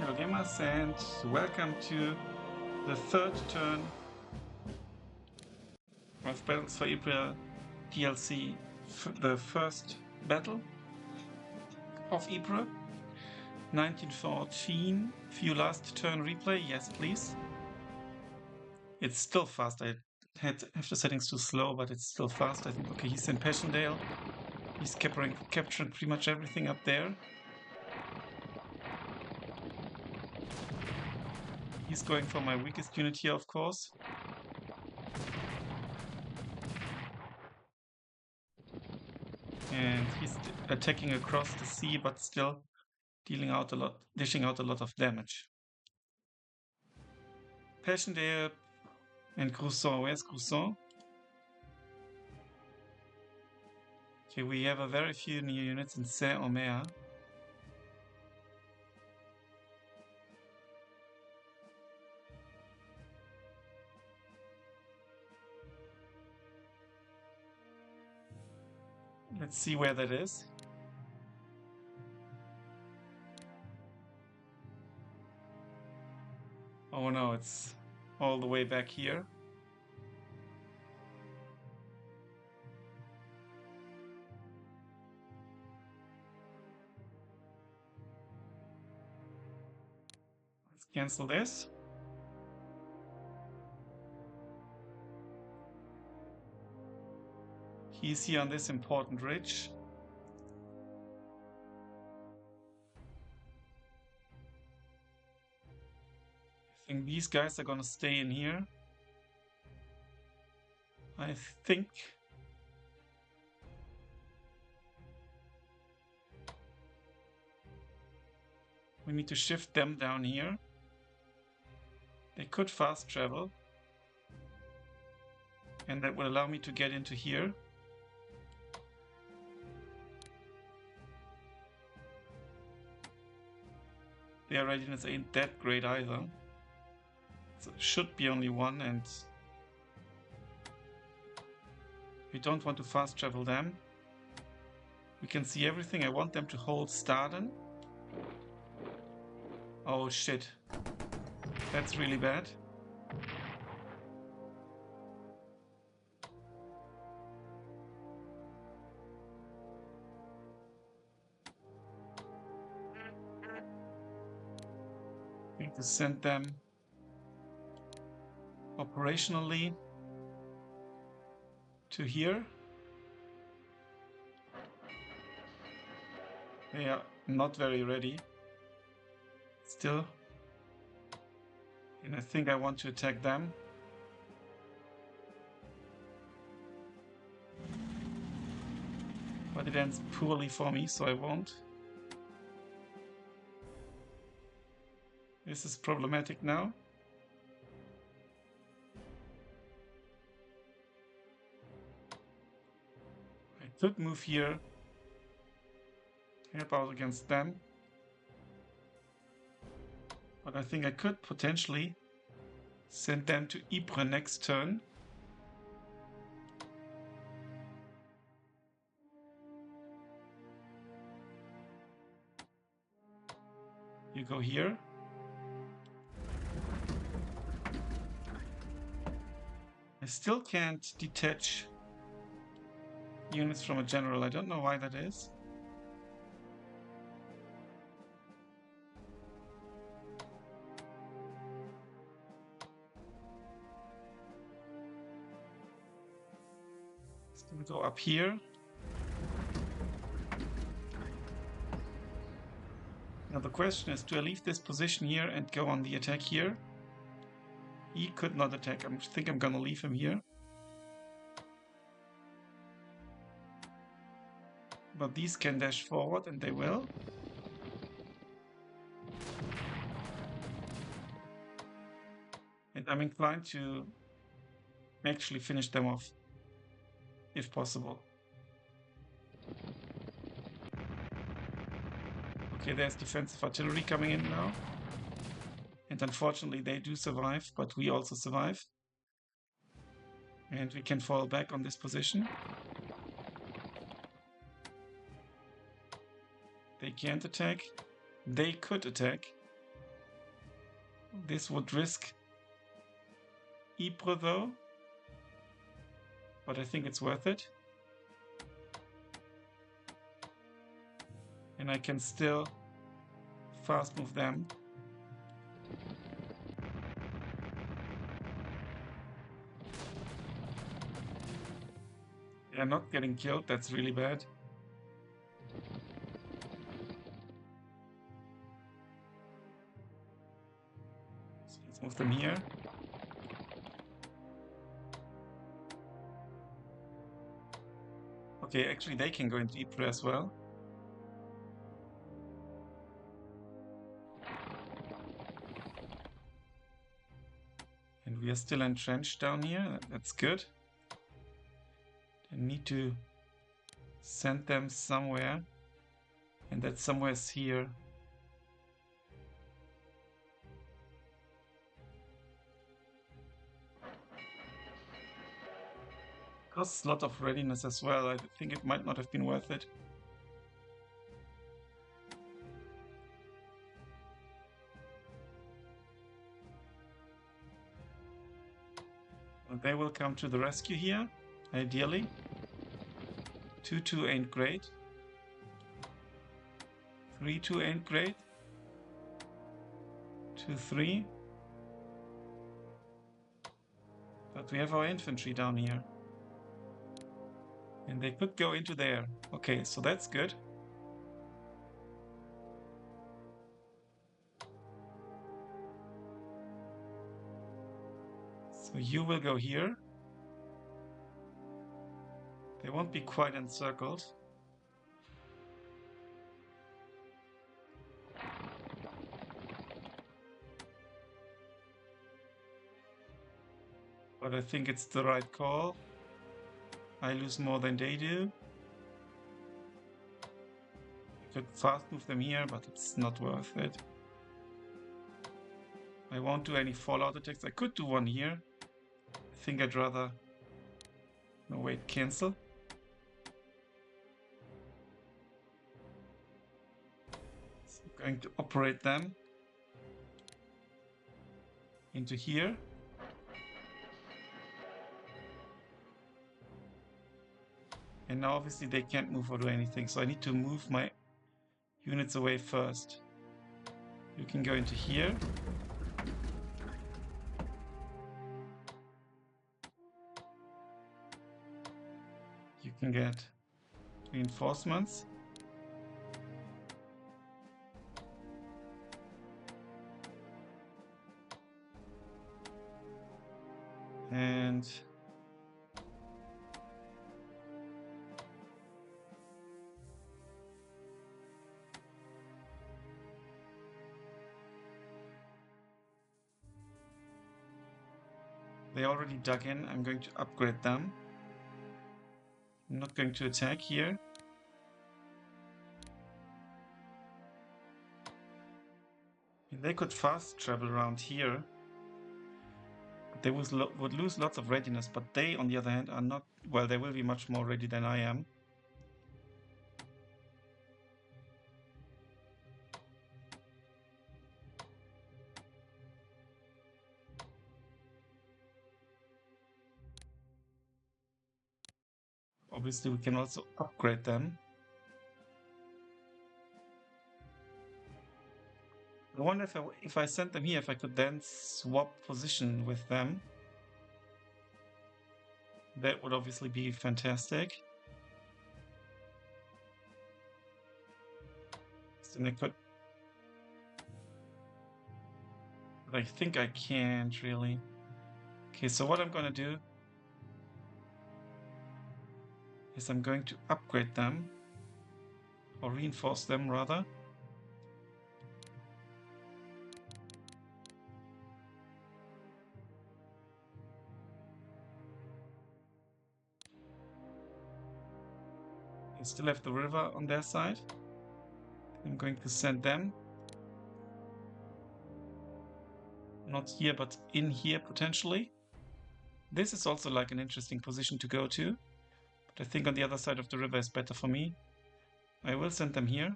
Hello gamers and welcome to the third turn of Battles for Ypres DLC, the first battle of Ypres, 1914. View last turn replay, yes please. It's still fast, I have the settings too slow, but it's still fast. I think, okay, he's in Passchendaele. He's capturing pretty much everything up there. He's going for my weakest unit here, of course. And he's attacking across the sea, but still dishing out a lot of damage. Passchendaele and Gruson. Where's Gruson? Okay, we have a very few new units in Saint-Omer. Let's see where that is. Oh no, it's all the way back here. Let's cancel this. He's here on this important ridge. I think these guys are gonna stay in here. I think we need to shift them down here. They could fast travel, and that will allow me to get into here. Their readiness ain't that great either. So it should be only one, and we don't want to fast travel them. We can see everything. I want them to hold Staden. Oh shit. That's really bad. I need to send them operationally to here. They are not very ready still, and I think I want to attack them. But it ends poorly for me, so I won't. This is problematic now. I could move here, help out against them. But I think I could potentially send them to Ypres next turn. You go here. I still can't detach units from a general. I don't know why that is. It's going to go up here. Now the question is, do I leave this position here and go on the attack here? He could not attack. I think I'm gonna leave him here. But these can dash forward, and they will. And I'm inclined to actually finish them off, if possible. Okay, there's defensive artillery coming in now. And unfortunately they do survive, but we also survive. And we can fall back on this position. They can't attack. They could attack. This would risk Ypres though, but I think it's worth it. And I can still fast move them. They're not getting killed, that's really bad. So let's move them here. Okay, actually they can go into Ypres as well. And we are still entrenched down here, that's good. I need to send them somewhere, and that somewhere is here. Costs a lot of readiness as well. I think it might not have been worth it. Well, they will come to the rescue here, ideally. 2-2 ain't great. 3-2 ain't great. 2-3. But we have our infantry down here. And they could go into there. Okay, so that's good. So you will go here. They won't be quite encircled. But I think it's the right call. I lose more than they do. I could fast move them here, but it's not worth it. I won't do any fallout attacks. I could do one here. I think I'd rather... No, wait, cancel. So I'm going to operate them into here. And now obviously they can't move or do anything, so I need to move my units away first. You can go into here. You can get reinforcements. And they already dug in. I'm going to upgrade them. I'm not going to attack here. And they could fast travel around here. But they would lose lots of readiness, but they, on the other hand, are not... Well, they will be much more ready than I am. Obviously, we can also upgrade them. I wonder if I sent them here, if I could then swap position with them. That would obviously be fantastic. Then I could... But I think I can't really. Okay, so what I'm going to do is I'm going to upgrade them, or reinforce them rather. They still have the river on their side. I'm going to send them. Not here, but in here potentially. This is also like an interesting position to go to. But I think on the other side of the river is better for me. I will send them here.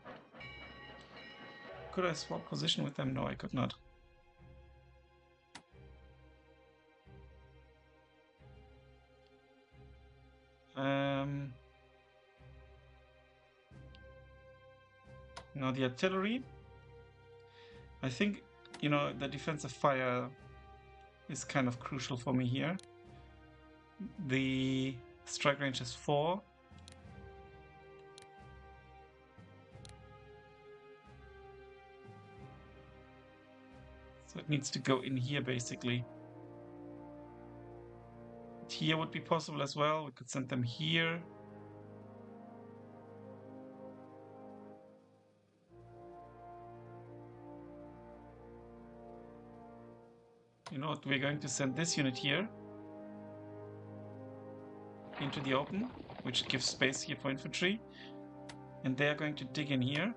Could I swap position with them? No, I could not. the artillery, I think, you know, the defensive fire is kind of crucial for me here. The strike range is 4. So it needs to go in here, basically. Here would be possible as well. We could send them here. You know what? We're going to send this unit here into the open, which gives space here for infantry. And they are going to dig in here.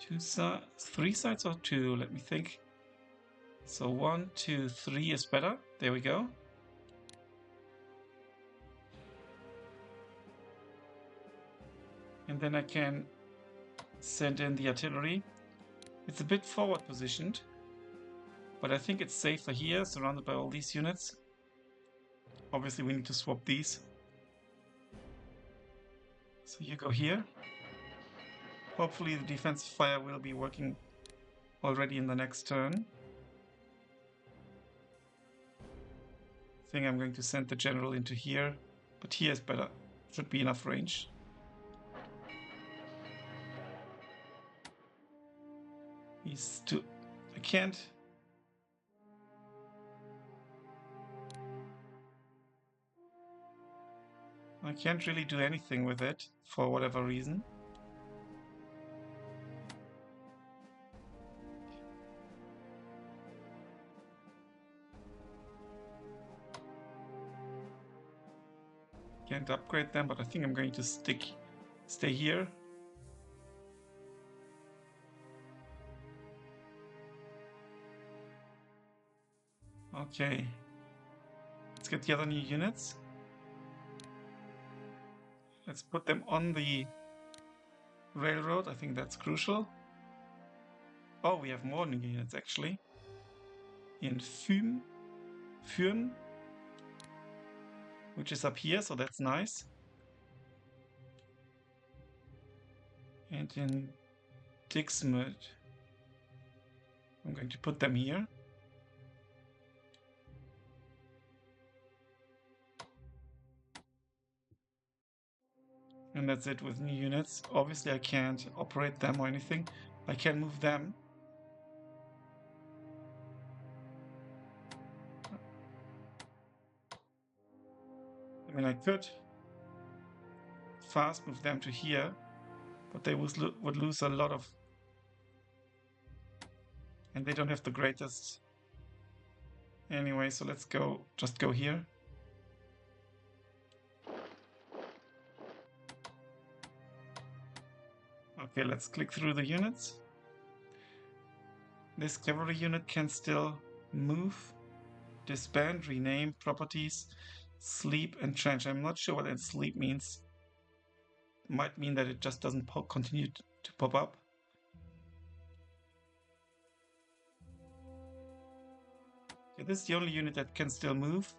3 sides or 2? Let me think. So 1, 2, 3 is better. There we go. And then I can send in the artillery. It's a bit forward positioned, but I think it's safer here, surrounded by all these units. Obviously we need to swap these. So you go here. Hopefully the defensive fire will be working already in the next turn. I think I'm going to send the general into here, but here is better. Should be enough range. He's too... I can't... I can't really do anything with it, for whatever reason. Can't upgrade them, but I think I'm going to stay here. Okay. Let's get the other new units. Let's put them on the railroad. I think that's crucial. Oh, we have more new units actually. In Fürn, which is up here, so that's nice. And in Dixmude, I'm going to put them here. And that's it with new units. Obviously I can't operate them or anything. I can move them. I mean, I could fast move them to here, but they would lose a lot of... And they don't have the greatest... Anyway, so let's just go here. Okay, let's click through the units. This cavalry unit can still move, disband, rename, properties, sleep, and change. I'm not sure what that sleep means. It might mean that it just doesn't continue to pop up. Okay, this is the only unit that can still move,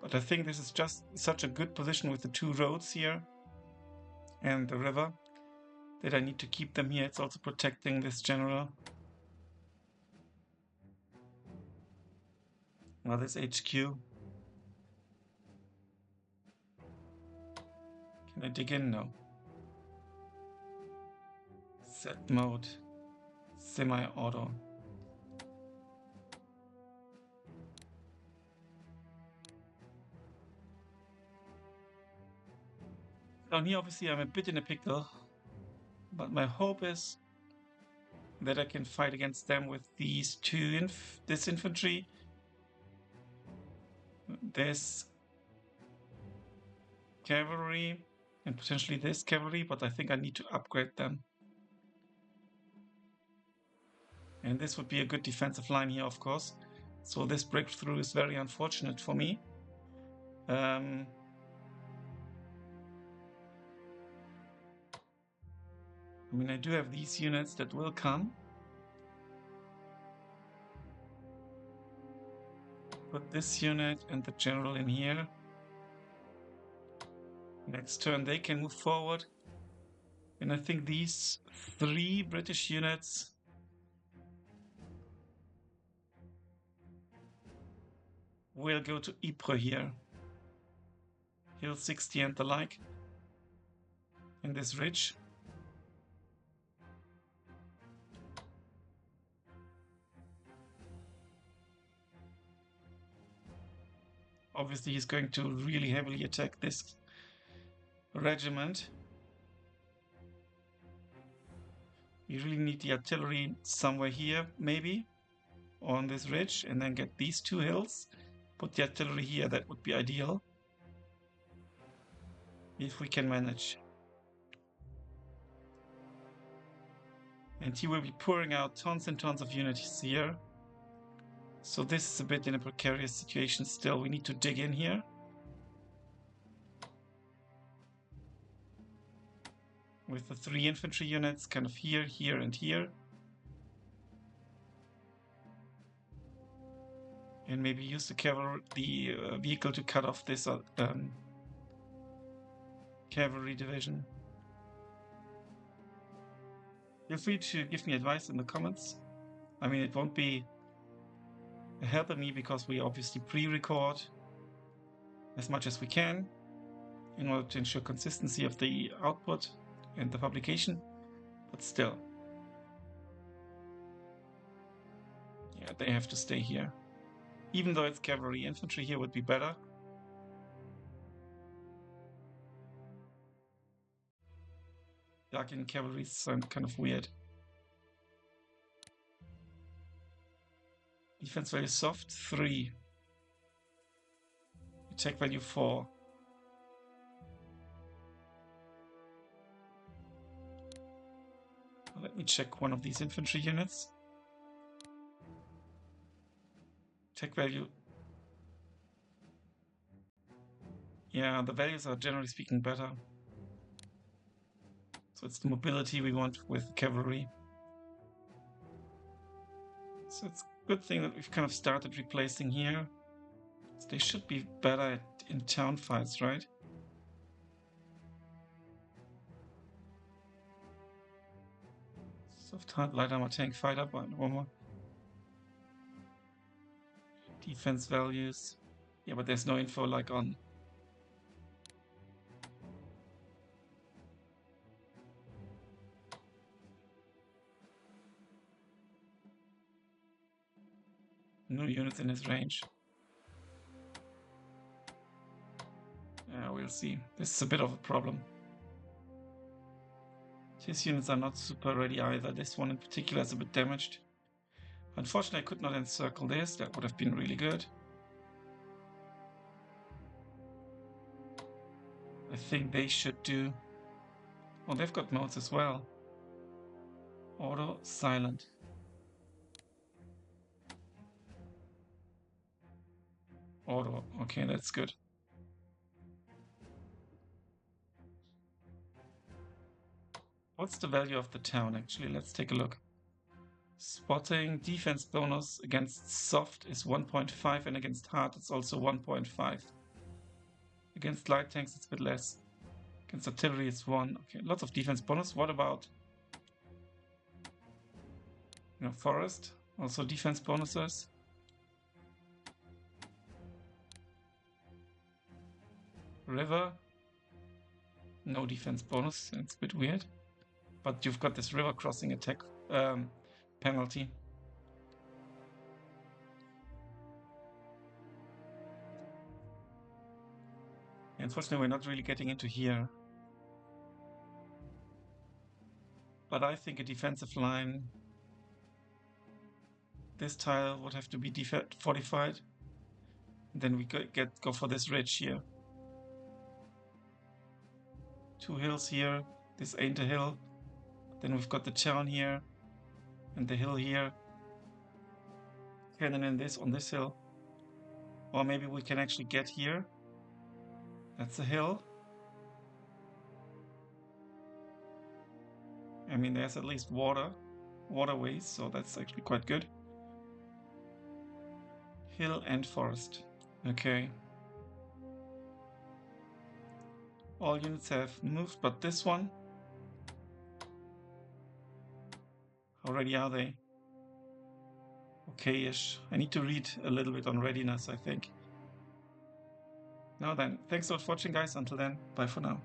but I think this is just such a good position with the 2 roads here and the river that I need to keep them here. It's also protecting this general. Well, this HQ. Can I dig in? No. Set mode. Semi-auto. Down here, obviously, I'm a bit in a pickle. But my hope is that I can fight against them with these this infantry, this cavalry, and potentially this cavalry, but I think I need to upgrade them. And this would be a good defensive line here, of course. So this breakthrough is very unfortunate for me. I mean, I do have these units that will come. Put this unit and the general in here. Next turn they can move forward. And I think these 3 British units will go to Ypres here. Hill 60 and the like in this ridge. Obviously, he's going to really heavily attack this regiment. We really need the artillery somewhere here, maybe, on this ridge, and then get these 2 hills. Put the artillery here, that would be ideal. If we can manage. And he will be pouring out tons and tons of units here. So this is a bit in a precarious situation still. We need to dig in here. With the 3 infantry units kind of here, here, and here. And maybe use the cavalry, the vehicle to cut off this cavalry division. Feel free to give me advice in the comments. I mean, it won't be a help of me because we obviously pre-record as much as we can in order to ensure consistency of the output and the publication, but still. Yeah, they have to stay here. Even though it's cavalry, infantry here would be better. Dark cavalry sound kind of weird. Defense value soft 3. Attack value 4. Let me check one of these infantry units. Attack value. Yeah, the values are generally speaking better. So it's the mobility we want with cavalry. So it's a good thing that we've kind of started replacing here. So they should be better in town fights, right? Soft hard light armor tank fighter, but one more. Defense values. Yeah, but there's no info like on. No units in his range. Yeah, we'll see. This is a bit of a problem. His units are not super ready either. This one in particular is a bit damaged. Unfortunately, I could not encircle this. That would have been really good. I think they should do. Oh, they've got modes as well. Auto, silent. Auto. Okay, that's good. What's the value of the town, actually? Let's take a look. Spotting defense bonus against soft is 1.5 and against hard it's also 1.5. Against light tanks it's a bit less. Against artillery it's 1. Okay, lots of defense bonus. What about forest? Also defense bonuses. River. No defense bonus. It's a bit weird. But you've got this river crossing attack penalty. Unfortunately, we're not really getting into here. But I think a defensive line, this tile would have to be fortified. And then we go for this ridge here. 2 hills here. This ain't a hill. Then we've got the town here and the hill here. Cannon in this on this hill. Or maybe we can actually get here. That's a hill. I mean, there's at least waterways, so that's actually quite good. Hill and forest. Okay. All units have moved, but this one. ready are they? Okay-ish. I need to read a little bit on readiness, I think. Now then, thanks a lot for watching, guys. Until then, bye for now.